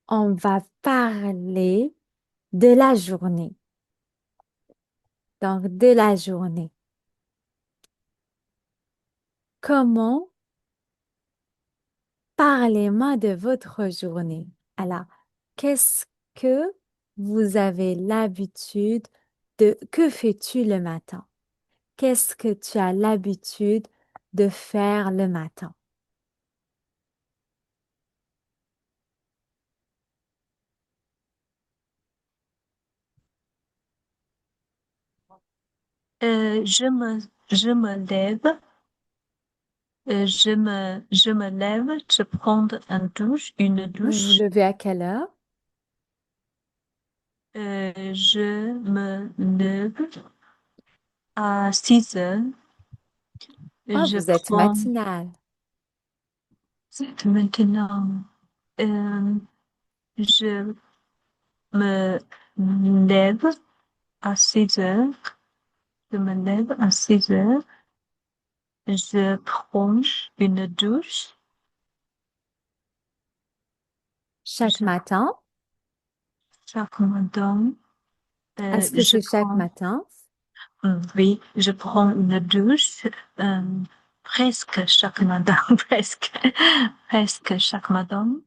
On va parler de la journée. Donc, de la journée. Comment parlez-moi de votre journée? Alors, qu'est-ce que vous avez l'habitude de... Que fais-tu le matin? Qu'est-ce que tu as l'habitude de faire le matin? Je me lève, je me lève, je prends une Vous vous douche, levez à quelle heure? je me lève à 6 heures, Ah, je vous êtes prends, matinale. maintenant, euh, je me lève à 6 heures, je me lève à 6 heures, je prends une douche, Chaque je, matin? chaque matin, Est-ce que je c'est chaque prends. matin? Oui, je prends une douche euh, presque chaque matin, presque chaque matin,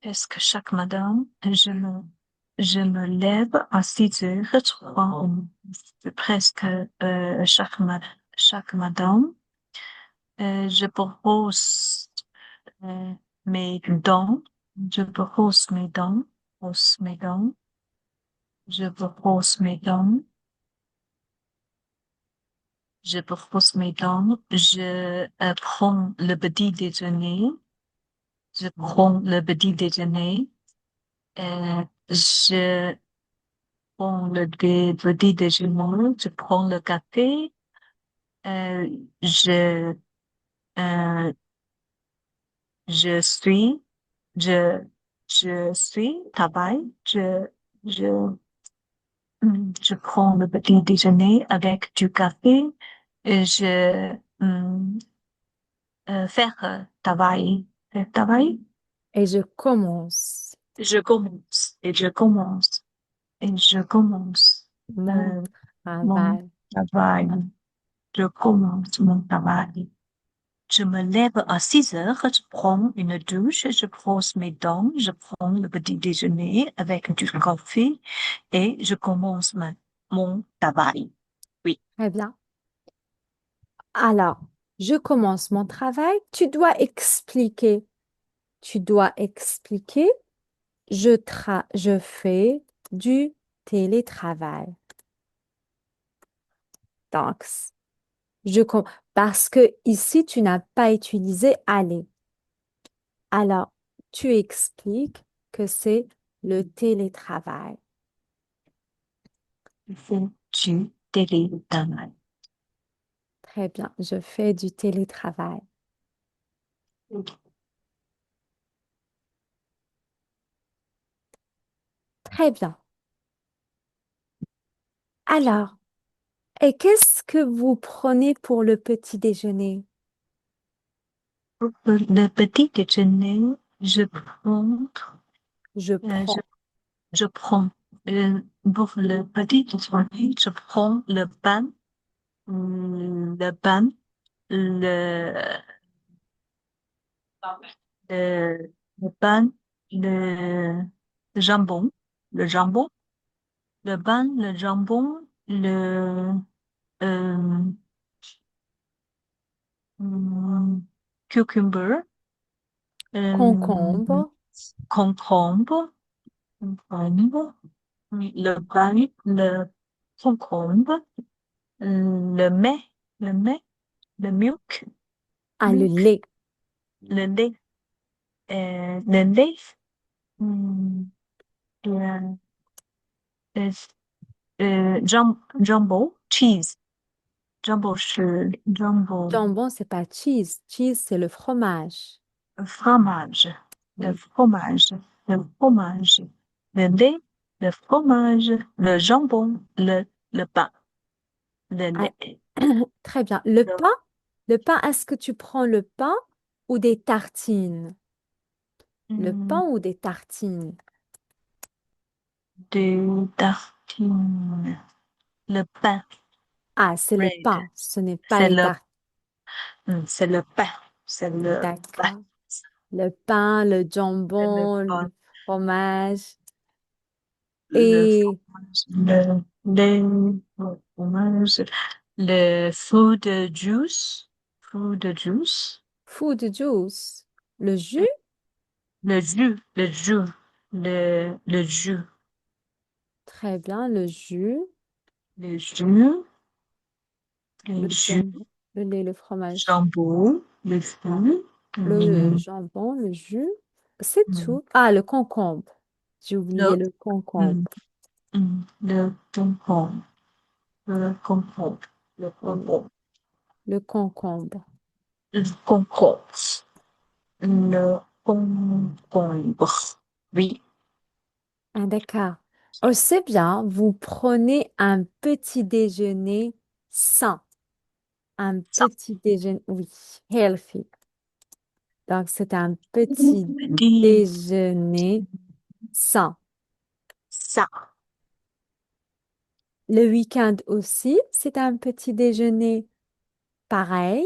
presque chaque matin. Je me lève à 6 heures, je prends presque chaque matin. Je brosse euh, mes dents, je brosse mes dents, brosse mes dents, je brosse mes dents. Je brosse mes dents, je prends le petit déjeuner, je prends le petit déjeuner, je prends petit déjeuner, je prends le café, euh, je, euh, je suis, je, je suis, travail, je, je prends le petit déjeuner avec du café, et faire travail, faire travail. Et je commence Je commence et je commence et je commence mon euh, mon travail. travail. Je commence mon travail. Je me lève à 6 heures, je prends une douche, je brosse mes dents, je prends le petit déjeuner avec du café et je commence mon travail. Oui. Très bien. Alors, je commence mon travail. Tu dois expliquer. Tu dois expliquer. Je fais du télétravail. Donc, je, com- parce que ici, tu n'as pas utilisé aller. Alors, tu expliques que c'est le télétravail. Je fais du télétravail. Très bien. Je fais du télétravail. Très bien. Alors, et qu'est-ce que vous prenez pour le petit déjeuner? Pour le petit déjeuner, je prends Je euh, prends je prends pour le petit déjeuner, je prends le pain, le, le, le pain, le, le jambon, le jambon, le pain, le jambon, euh, cucumber, euh, concombre, concombre, concombre, le pain, le concombre, le mets, le mets, le milk, ah, le milk, lait. le lait, le lait, hum, le, le, jumbo, cheese, jumbo, Jambon, c'est pas cheese. Cheese, c'est le fromage. fromage, le Oui. fromage, le fromage, le lait, le fromage, le jambon, le pain, le Ah, lait. très bien. Le pain, est-ce que tu prends le pain ou des tartines? Le Hmm, pain ou des tartines? Des tartines. Le pain. Ah, c'est le Bread. pain, ce n'est pas C'est les le, tartines. c'est le pain. C'est le pain. D'accord. Le pain, le C'est le jambon, pain. le fromage. Le Et fromage. Le fromage. Le fruit de juice. Fruit de juice. food juice. Le jus? Et le jus. Le jus. Le jus. Très bien, le jus, Le jus. Le le jus. jambon, le lait, le fromage, Jambon. Le jus. le Hmm, jambon, le jus. C'est hmm. tout. Ah, le concombre. J'ai oublié Le, le concombre. hmm, le concombre. Le concombre. Le concombre. Le concombre. Le concombre. Le concombre. Oui. Ah, d'accord. Oh, c'est bien. Vous prenez un petit déjeuner sain. Un Ça. petit déjeuner, oui, healthy. Donc, c'est un petit Dit déjeuner sain. ça. Le week-end aussi, c'est un petit déjeuner pareil.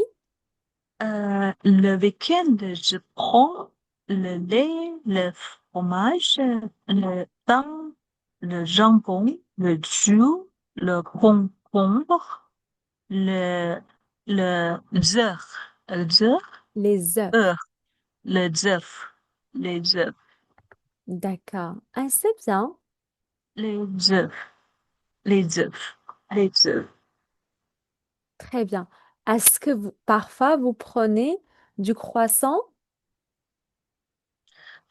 Le week-end, je prends le lait, le fromage, le pain, le jambon, le jus, le concombre, le, le œuf, Les œufs. œuf, les œufs, les œufs, D'accord. Ah, c'est bien. les œufs, les œufs, les œufs. Très bien. Est-ce que vous, parfois, vous prenez du croissant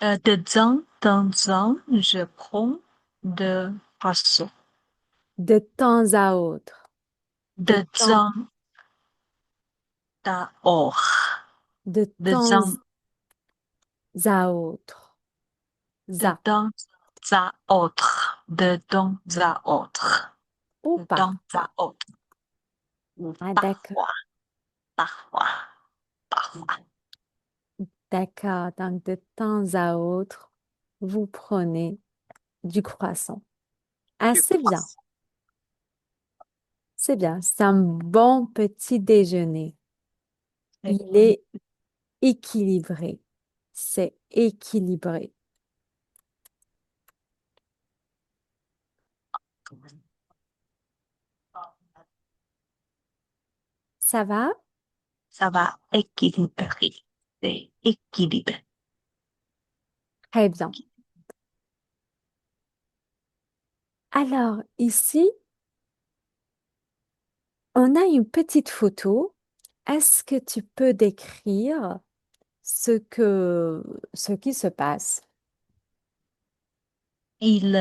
De temps en temps, je prends de poisson. de temps à autre? De De temps, temps à autre. de De temps, temps à autre. de За. temps à autre. De temps à autre. Ou De temps parfois. à autre. Ou Ah, d'accord. parfois, parfois, parfois. D'accord. Donc, de temps à autre, vous prenez du croissant. Ah, Du c'est bien. poisson. C'est bien. C'est un bon petit déjeuner. C'est Il est équilibré. C'est équilibré. Ça va? Ça va équilibrer. C'est équilibré. Très bien. Alors, ici, on a une petite photo. Est-ce que tu peux décrire ce qui se passe? Il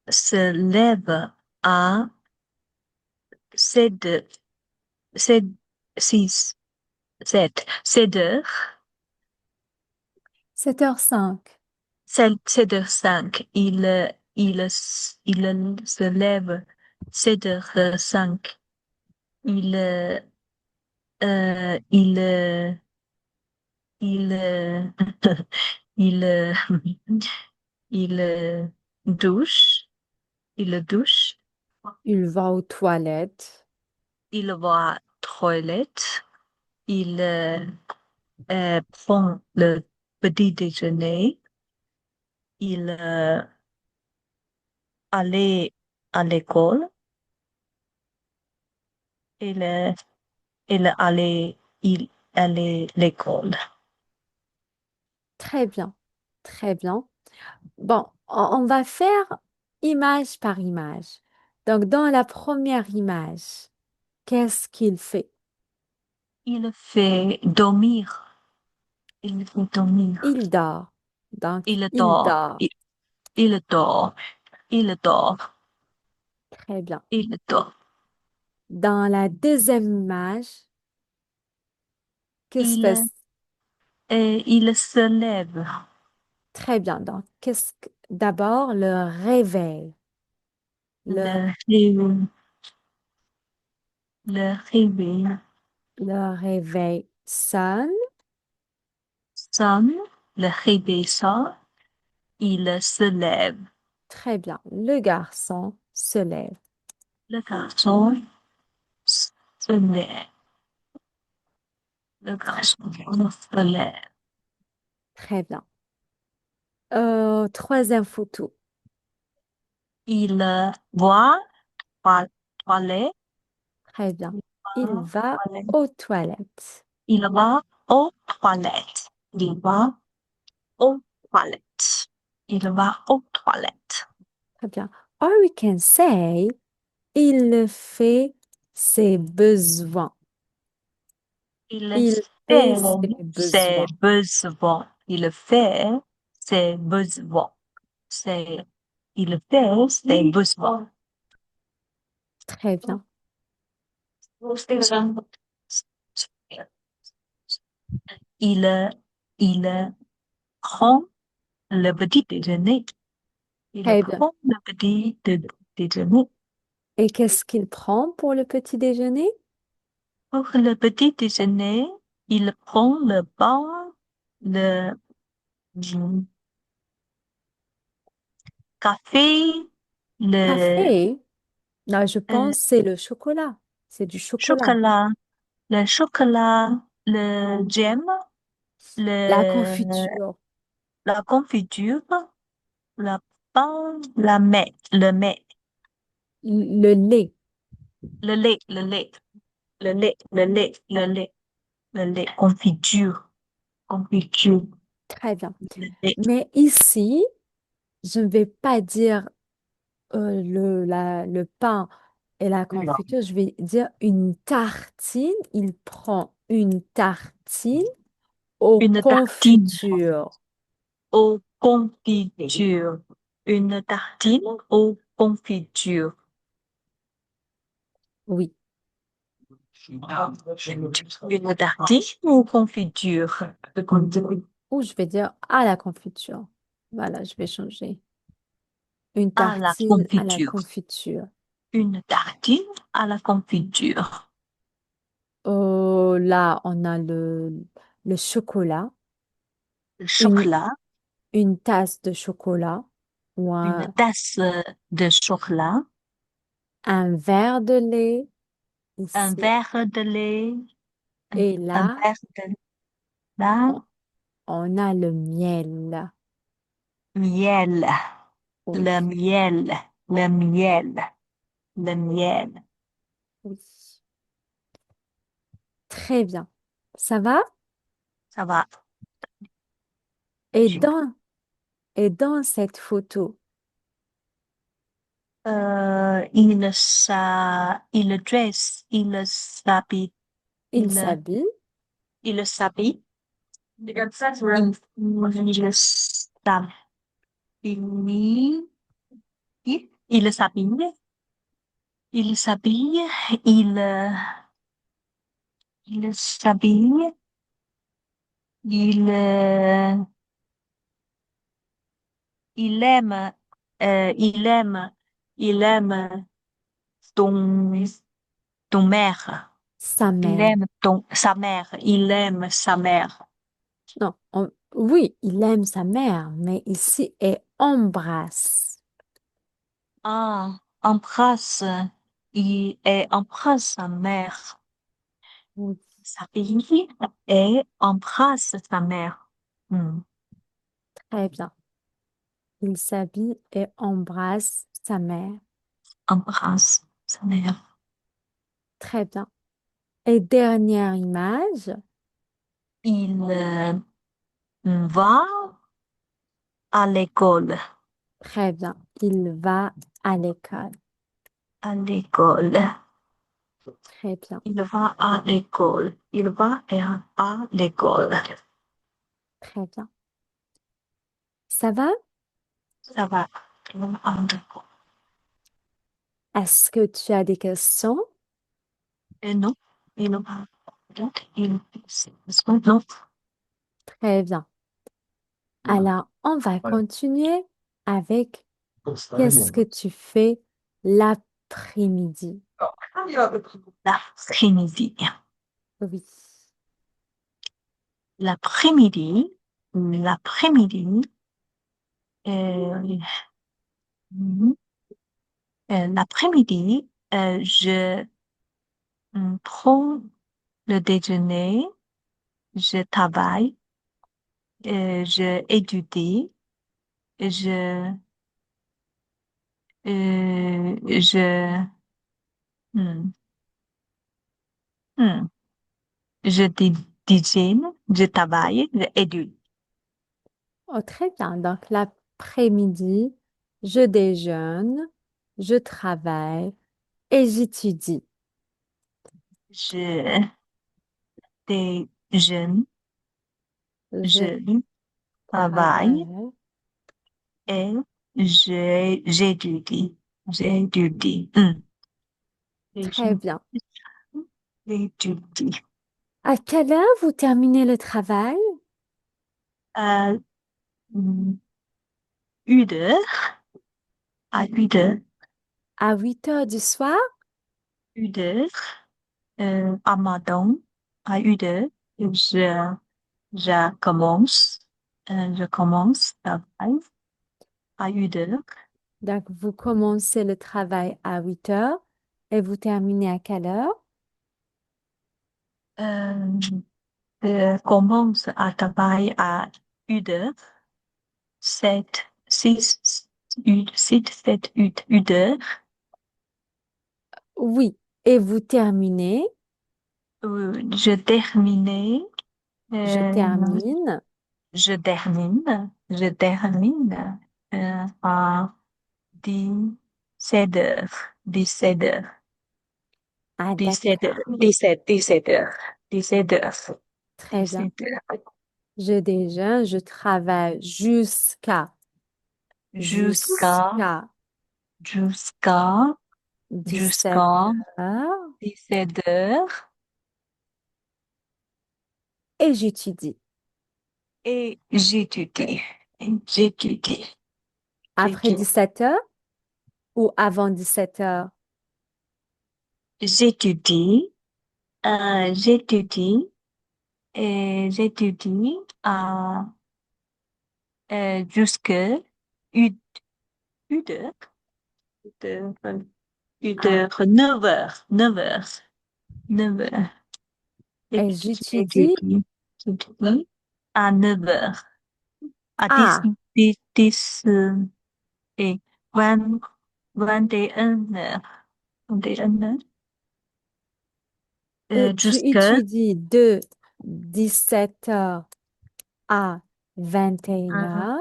se lève à 7, 7, 6, 7, 7 heures. 7h05. 7 heures 5. Il se lève 7 heures 5. Il, euh, il, euh, il, il, il douche, il douche, Il va aux toilettes. il va à toilette, il prend le petit déjeuner, il allait à l'école, il, il allait à l'école. Très bien. Très bien. Bon, on va faire image par image. Donc, dans la première image, qu'est-ce qu'il fait? Il fait dormir, il fait dormir, Il dort. Donc, il il dort, dort. il dort, il dort, Très bien. il dort. Dans la deuxième image, que se Il, passe? il se lève, Très bien. Donc, d'abord, le réveil. Le, le, le réveil le réveil sonne. sonne, Le réveil sonne, il se lève. Très bien. Le garçon se lève. Le garçon se lève. Le garçon se lève. Très bien. Troisième photo. Il va à toilette. Très bien. Il Il va va toilette. aux toilettes. Il va aux toilettes. Il va aux toilettes. Il va aux toilettes. Très bien. Or we can say, il fait ses besoins. Il Il fait fait ses ses besoins. besoins. Il fait ses besoins. C'est, il fait ses besoins. Très bien. Il, il prend le petit déjeuner. Il Très bien. prend le petit déjeuner. Et qu'est-ce qu'il prend pour le petit déjeuner? Pour le petit déjeuner, il prend le pain, le café, le Café. Non, je euh, pense que c'est le chocolat. C'est du chocolat. chocolat, le jam, La le, confiture. la confiture, la pain, le mets, Le lait. le lait, le lait, le lait, le lait, le lait, le lait, confiture, confiture, Très bien. le lait, Mais ici, je ne vais pas dire le pain et la confiture. Je vais dire une tartine. Il prend une tartine aux une tartine confitures. aux confitures, une tartine aux confitures, Oui. une tartine aux confitures, Ou je vais dire à la confiture. Voilà, je vais changer. Une à la tartine à la confiture, confiture. une tartine à la confiture, Là, on a le chocolat, le une, chocolat, une tasse de chocolat ou une tasse de chocolat, un verre de lait un ici. verre de lait, Et un là, verre de là, on, on a le miel. miel, Oui, le miel, le miel, le miel. oui. Très bien. Ça va? Ça va. Et dans, et dans cette photo, Il dresse, il s'habille, il il, s'habille. il s'habille, il s'habille, il s'habille, il s'habille, il, il s'habille, il, il aime, euh, il aime, il aime ton, ton mère. Sa Il mère. aime sa mère. Il aime sa mère. Non, oui, il aime sa mère, mais ici est embrasse. Ah, embrasse sa mère. Oui, Sa fille et embrasse sa mère. Hmm. très bien. Il s'habille et embrasse sa mère. Embrasse sa mère. Très bien. Et dernière image. Il va à l'école. Très bien. Il va à l'école. À l'école. Très bien. Il va à l'école. Il va à l'école. Très bien. Ça va? Ça va. Il va à l'école. Est-ce que tu as des questions? Et non. Il va. Il, non. Très bien. Alors, on va continuer avec qu'est-ce que tu fais l'après-midi? L'après-midi. Oui. L'après-midi. l'après-midi, euh, mhm, l'après-midi, je prends le déjeuner, je travaille, je étudie, je, je, hmm, hmm, je déjeune, je travaille, je étudie. Oh, très bien. Donc, l'après-midi, je déjeune, je travaille et j'étudie. Je déjeune, Je je travaille travaille. et j'étudie. J'étudie. Très Déjeune, bien. j'étudie. À quelle heure vous terminez le travail? À une heure, à une heure, À 8 heures du soir? une heure, à matin, à une heure, je, je commence le travail à une heure. Donc, vous commencez le travail à 8 heures et vous terminez à quelle heure? Euh, je commence à travailler à une heure, sept, six, une heure. Oui. Et vous terminez? Je termine, Je euh, termine. je termine à 17 heures, 17 heures, Ah, 17 heures, d'accord. 17 heures, 17 heures, Très bien. 17 heures, Je déjeune, je travaille jusqu'à, jusqu'à jusqu'à, 17 jusqu'à heures 17 heures et j'étudie. et j'étudie, j'étudie, Après j'étudie, 17 heures ou avant 17 heures? j'étudie, j'étudie et j'étudie jusqu'à une, une heure, une heure, une Ah, heure, 9 heures, 9 heures, 9 heures. et j'étudie J'étudie à 9 heures, à 10, à 10, 10 et 20, 21 heures, 21 heures, tu jusqu'à étudies de 17 heures à 21 heures,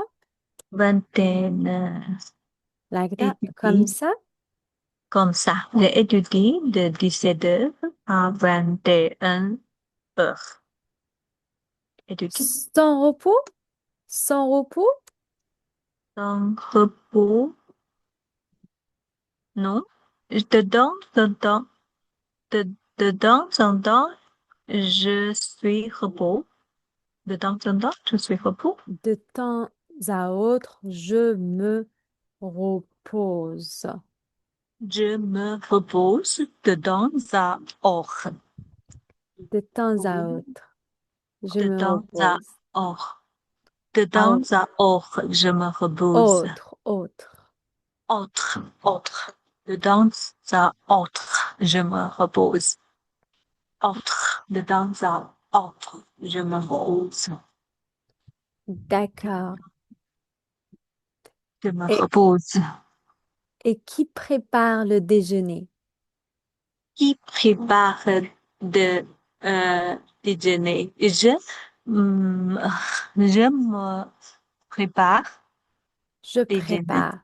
21 heures. like that, comme Étudier ça. comme ça. J'ai étudié de 17 heures à 21 heures. Étudier. Sans repos? Sans repos? Donc, repos, non. Dedans, de, dedans, en temps, je suis repos. Dedans, en temps, je suis repos. De temps à autre, je me repose. Je me repose dedans à hors. De temps à autre, je me Dedans à repose. hors. À Dedans à hors, je me repose. autre. Autre. Dedans à autre, je me repose. Autre. Dedans à autre, je me repose. D'accord. Je me Et, repose. et qui prépare le déjeuner? Qui prépare de déjeuner? Hmm, je me prépare Je déjeuner. prépare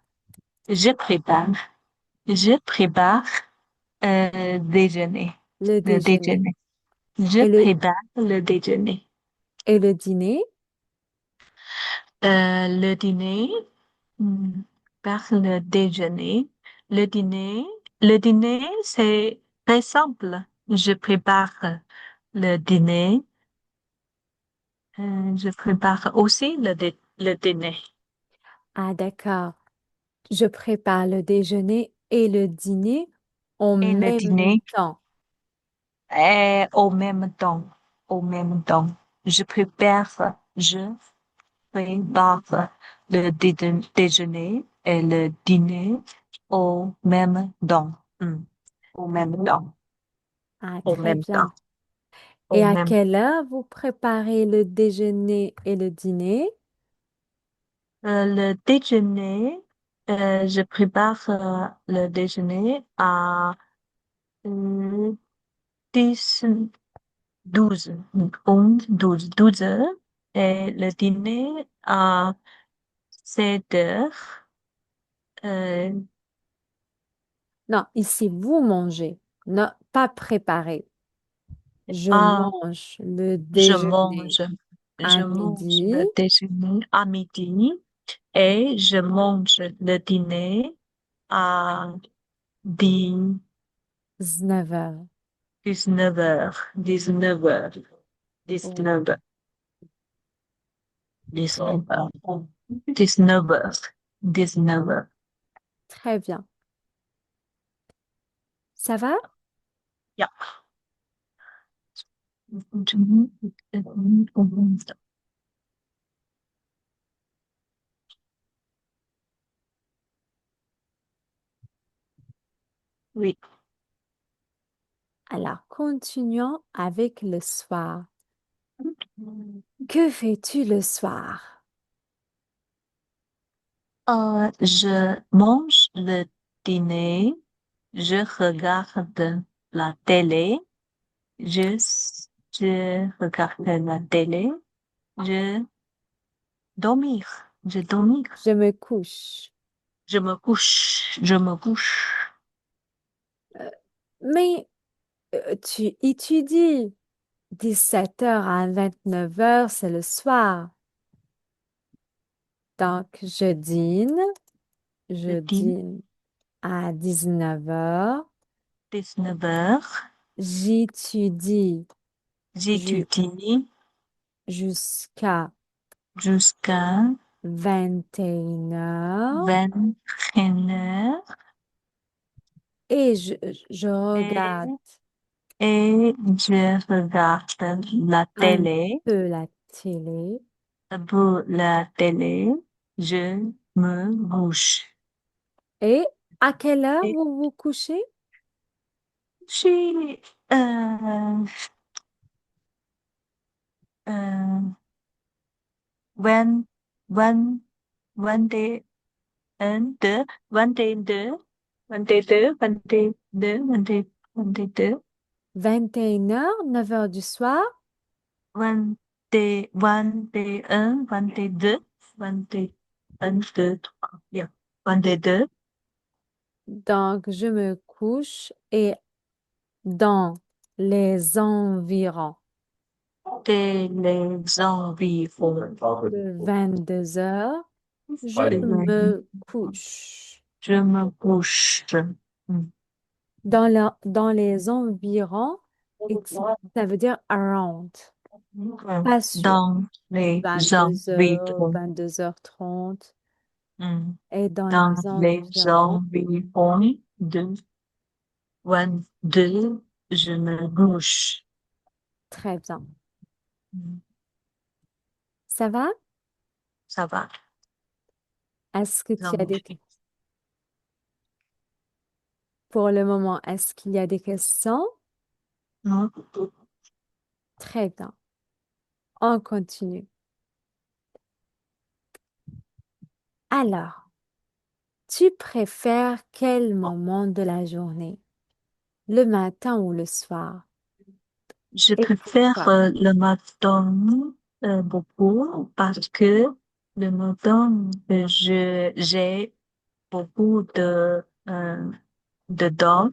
Je prépare. Je prépare déjeuner. le Le déjeuner. déjeuner. Je Et prépare le déjeuner. le dîner? Le dîner, hmm, par le déjeuner. Le dîner, le dîner, c'est très simple. Je prépare le dîner. Je prépare aussi le dîner. Ah, d'accord. Je prépare le déjeuner et le dîner en Et le même dîner temps. est au même temps. Au même temps. Je prépare, je prépare le déjeuner et le dîner au même temps. Au même temps. Ah, Au très même temps. bien. Au Et à même quelle heure vous préparez le déjeuner et le dîner? Le déjeuner, je prépare le déjeuner à euh, 10, 12, 11, 12 heures et le dîner à 7 heures. Euh, Non, ici, vous mangez, non, pas préparer. Je à, mange le je déjeuner mange, à je mange midi, le déjeuner à midi et je mange le dîner à 10, 19 heures. 19 heures, 19 heures, Oh, 19 heures. 19 heures. 19 heures. 19 heures. très bien. Ça va? Ja. Oui. Alors, continuons avec le soir. Que fais-tu le soir? Je mange le dîner, je regarde la télé, je, je regarde la télé, je dormir, je dormir, Je me couche. je me couche. Mais tu étudies. 17 heures à 29 heures, c'est le soir. Donc, Je je dîne, dîne à 19 heures. 19 heures, J'étudie ju- j'étudie jusqu'à jusqu'à 21 heures 21 heures. et je regarde Et, et je regarde la un télé. peu la télé. Pour la télé, je me couche. Et à quelle heure Et vous vous couchez? j'ai, euh, euh, when, when, one day, deux, one day, deux, one day, deux, one day, deux, one day, one day, deux, 21 heures, 9 heures du soir. one day, one day, deux, one day, un, deux, trois, yeah, one day, deux, Donc, je me couche et dans les environs et les environs. de 22 heures, je Je me couche. je me couche. Mm. Dans les environs, ça veut dire around, pas sûr. Dans les 22 heures, environs. 22h30 Mm. et dans Dans les les environs. environs de 22, je me couche. Très bien. Mm. Ça va? Ça va. Est-ce que tu as Donc, pour le moment, est-ce qu'il y a des questions? non. Très bien. On continue. Alors, tu préfères quel moment de la journée? Le matin ou le soir? Je Et préfère pourquoi? le matin beaucoup parce que le matin, j'ai beaucoup de dents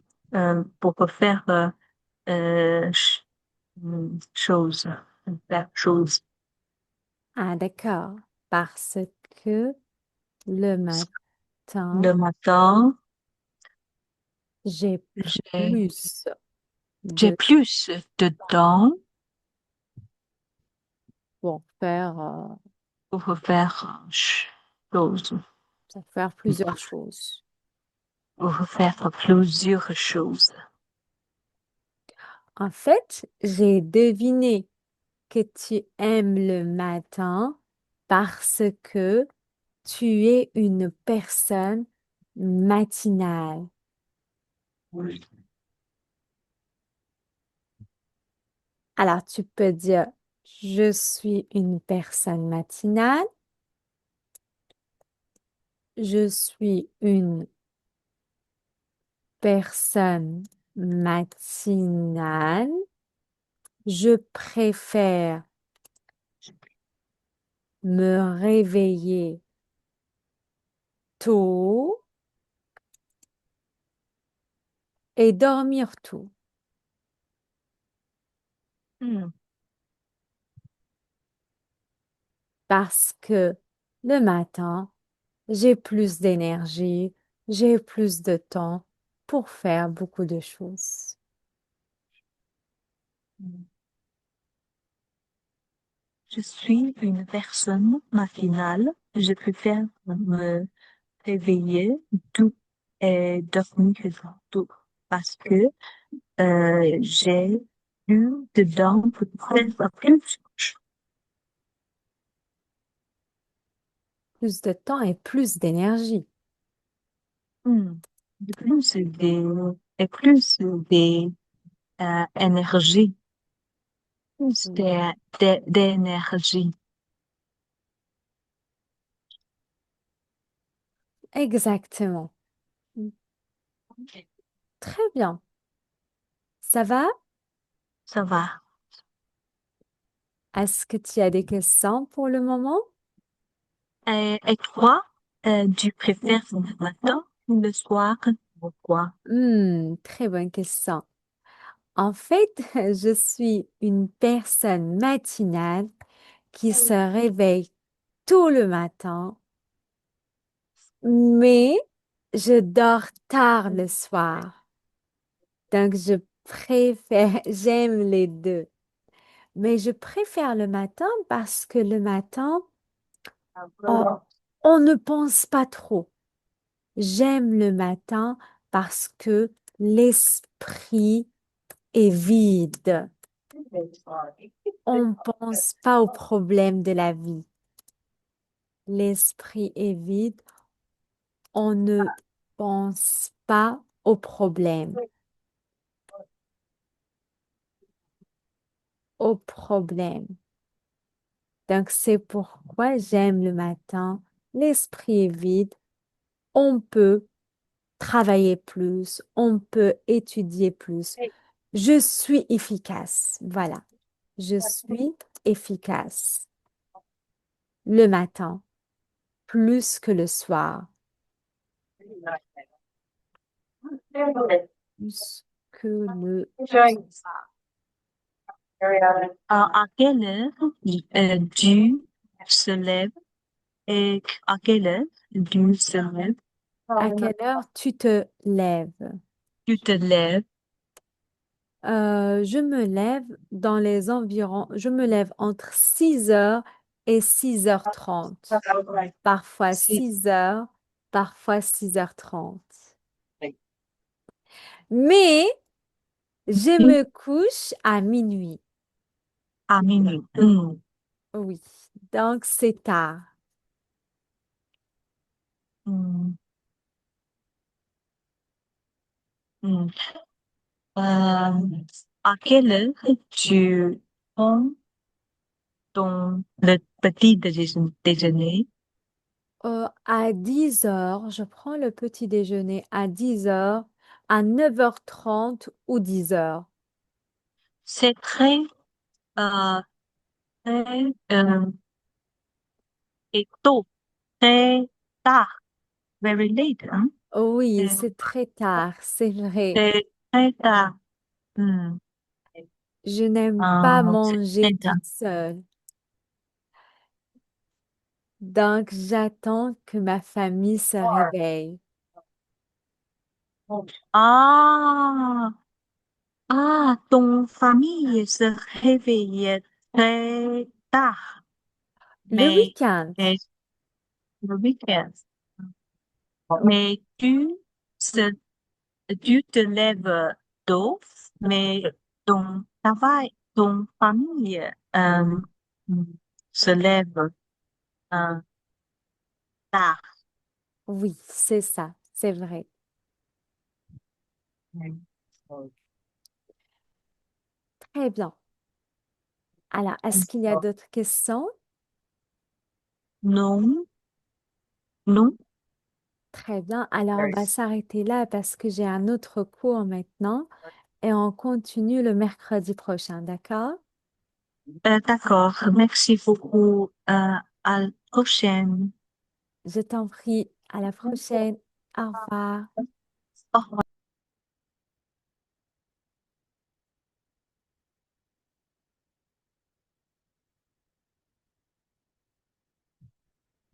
pour faire choses, faire choses. Ah, d'accord. Parce que le matin, Le matin, j'ai j'ai plus j'ai de plus de temps pour faire, pour faire choses, pour faire plusieurs choses. pour faire plusieurs choses. En fait, j'ai deviné que tu aimes le matin Parce que tu es une personne matinale. Alors, tu peux dire, je suis une personne matinale. Je suis une personne matinale. Je préfère me réveiller tôt et dormir tôt Hmm. parce que le matin, j'ai plus d'énergie, j'ai plus de temps pour faire beaucoup de choses. Je suis une personne matinale. Je préfère me réveiller tôt et dormir tôt parce que j'ai plus de temps pour faire plus. Plus de temps et plus d'énergie. Hmm. De plus des et plus des énergie, plus d'énergie. Exactement. Très bien. Ça va? Ça va. Est-ce que tu as des questions pour le moment? Et toi, tu préfères le matin ou le soir? Pourquoi? Très bonne question. En fait, je suis une personne matinale qui se réveille tôt le matin, mais je dors tard le soir. Donc, j'aime les deux. Mais je préfère le matin parce que le matin, on, on ne pense pas trop. J'aime le matin parce que l'esprit est vide. On ne pense pas aux problèmes de la vie. L'esprit est vide. On ne pense pas aux problèmes. Aux problèmes. Donc, c'est pourquoi j'aime le matin. L'esprit est vide. On peut travailler plus. On peut étudier plus. Je suis efficace. Voilà. Je suis efficace le matin plus que le soir. Plus que le soir. À quelle heure tu se lèves et à quelle heure tu se lèves? À quelle heure tu te lèves? Tu te lèves. Je me lève dans les environs, je me lève entre 6 heures et 6h30. Parfois C'est 6 heures, parfois 6h30. Mais je me couche à minuit. à minuit. Hmm. Oui, donc c'est tard. Hmm. Hmm. À quelle heure tu prends le petit déjeuner? À 10 heures, je prends le petit déjeuner à 10 heures, à 9h30 ou 10 heures. C'est euh, très, et tôt, très tard, very late, hein? Oui, C'est c'est très tard, c'est vrai. c'est très tard. Hmm. Je n'aime pas C'est manger très tard. toute seule. Donc, j'attends que ma famille se réveille. Ah, ton famille se réveille très tard, Le mais week-end, mais le week-end. Mais se, tu te lèves tôt, mais ton travail, ton famille se lève. un tard. Oui, c'est ça, c'est vrai. Très bien. Alors, est-ce qu'il y a d'autres questions? Non, non. Très bien. Alors, on va s'arrêter là parce que j'ai un autre cours maintenant et on continue le mercredi prochain, d'accord? D'accord. Merci beaucoup. À la prochaine. Je t'en prie. À la prochaine. Au revoir. Au revoir.